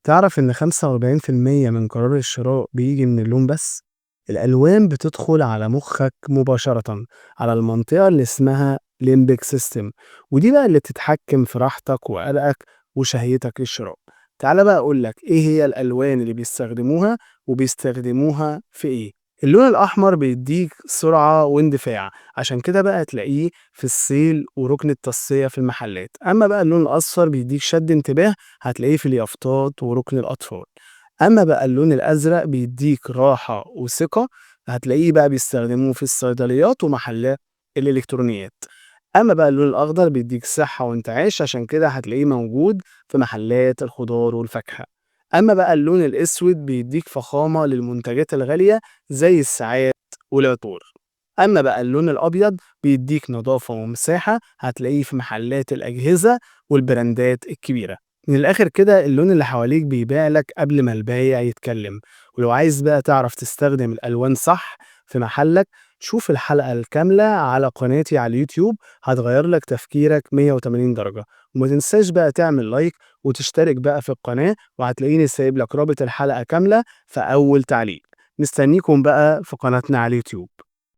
تعرف إن 45% من قرار الشراء بيجي من اللون بس؟ الألوان بتدخل على مخك مباشرة على المنطقة اللي اسمها ليمبيك سيستم، ودي بقى اللي بتتحكم في راحتك وقلقك وشهيتك للشراء. تعال بقى أقولك إيه هي الألوان اللي بيستخدموها وبيستخدموها في إيه. اللون الأحمر بيديك سرعة واندفاع، عشان كده بقى تلاقيه في السيل وركن التصفية في المحلات. أما بقى اللون الأصفر بيديك شد انتباه، هتلاقيه في اليافطات وركن الأطفال. أما بقى اللون الأزرق بيديك راحة وثقة، هتلاقيه بقى بيستخدموه في الصيدليات ومحلات الإلكترونيات. أما بقى اللون الأخضر بيديك صحة وانتعاش، عشان كده هتلاقيه موجود في محلات الخضار والفاكهة. أما بقى اللون الأسود بيديك فخامة للمنتجات الغالية زي الساعات والعطور. أما بقى اللون الأبيض بيديك نظافة ومساحة، هتلاقيه في محلات الأجهزة والبراندات الكبيرة. من الآخر كده اللون اللي حواليك بيبيع لك قبل ما البايع يتكلم. ولو عايز بقى تعرف تستخدم الألوان صح في محلك، شوف الحلقة الكاملة على قناتي على اليوتيوب، هتغير لك تفكيرك 180 درجة. وما تنساش بقى تعمل لايك وتشترك بقى في القناة، وهتلاقيني سايب لك رابط الحلقة كاملة في أول تعليق. مستنيكم بقى في قناتنا على اليوتيوب.